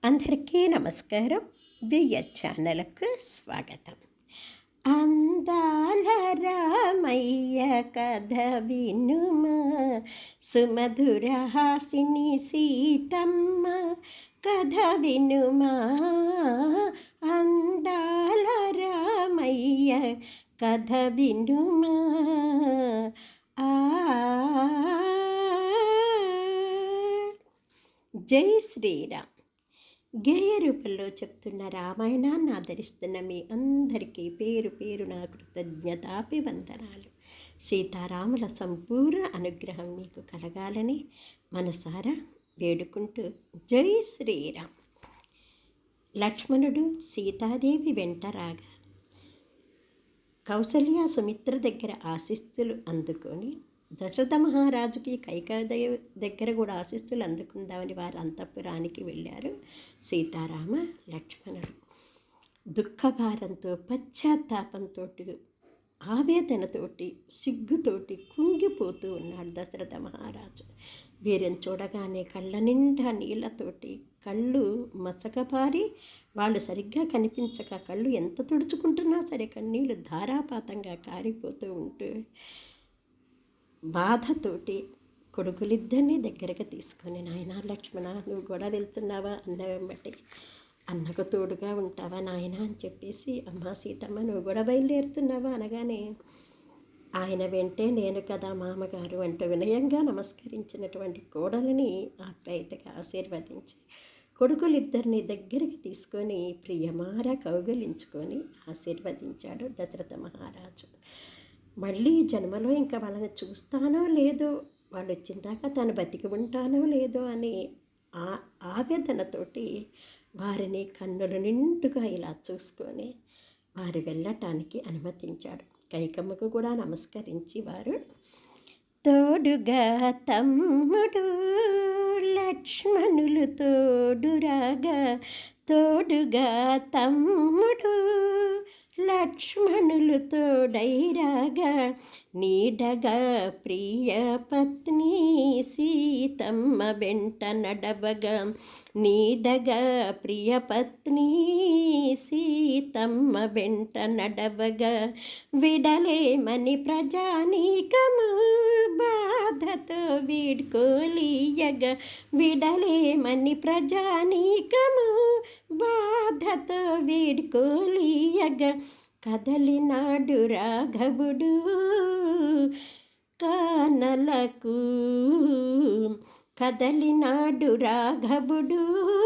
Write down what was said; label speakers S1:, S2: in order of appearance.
S1: అందరికీ నమస్కారం. బిఎచ్ ఛానల్కు స్వాగతం. అందాల రామయ్య కథ వినుమా, సుమధుర హాసిని సీతమ్మ కథ వినుమా. అందాల రామయ్య కథ వినుమా. జై శ్రీరామ్. గేయ రూపంలో చెప్తున్న రామాయణాన్ని ఆదరిస్తున్న మీ అందరికీ పేరు పేరు నా కృతజ్ఞతాభివందనాలు. సీతారాముల సంపూర్ణ అనుగ్రహం మీకు కలగాలని మనసారా వేడుకుంటూ జై శ్రీరామ్. లక్ష్మణుడు సీతాదేవి వెంట రాగా కౌసల్య సుమిత్ర దగ్గర ఆశీస్సులు అందుకొని దశరథ మహారాజుకి కైకేయి దగ్గర కూడా ఆశీస్సులు అందుకుందామని వారు అంతఃపురానికి వెళ్ళారు. సీతారామ లక్ష్మణుడు దుఃఖభారంతో, పశ్చాత్తాపంతో, ఆవేదనతోటి, సిగ్గుతోటి కుంగిపోతూ ఉన్నాడు దశరథ మహారాజు. వీరిని చూడగానే కళ్ళ నిండా నీళ్ళతోటి కళ్ళు మసకపారి, వాళ్ళు సరిగ్గా కనిపించక కళ్ళు ఎంత తుడుచుకుంటున్నా సరే కన్నీళ్ళు ధారాపాతంగా కారిపోతూ ఉంటూ బాధతోటి కొడుకులిద్దరినీ దగ్గరగా తీసుకొని, నాయనా లక్ష్మణ, నువ్వు కూడా వెళ్తున్నావా అన్న వెంబటి అన్నకు తోడుగా ఉంటావా నాయన అని చెప్పేసి, అమ్మ సీతమ్మ నువ్వు కూడా బయలుదేరుతున్నావా అనగానే, ఆయన వెంటే నేను కదా మామగారు అంటూ వినయంగా నమస్కరించినటువంటి కోడలిని ఆప్యాయతగా ఆశీర్వదించి కొడుకులిద్దరిని దగ్గరికి తీసుకొని ప్రియమార కౌగిలించుకొని ఆశీర్వదించాడు దశరథ మహారాజు. మళ్ళీ జన్మలో ఇంకా వాళ్ళని చూస్తానో లేదో, వాళ్ళు వచ్చిన దాకా తను బతికి ఉంటానో లేదో అని ఆవేదనతోటి వారిని కన్నుల నిండుగా ఇలా చూసుకొని వారు వెళ్ళటానికి అనుమతించాడు. కైకమ్మకు కూడా నమస్కరించి వారు తోడుగా తమ్ముడు లక్ష్మణులు తోడురాగా, తోడుగా తమ్ముడు లక్ష్మణులు తోడైరాగా, నీడగా ప్రియ పత్ని సీతమ్మ వెంట నడవగా, నీడగా ప్రియ పత్ని సీతమ్మ వెంట నడవగా, విడలేమని ప్రజానీకము బాధతో వీడ్కోలియగా, విడలేమని ప్రజానీకము బాధతో వీడ్కోలియగా, కదలినాడు రాఘవుడు కానలకు, కదలినాడు రాఘవుడు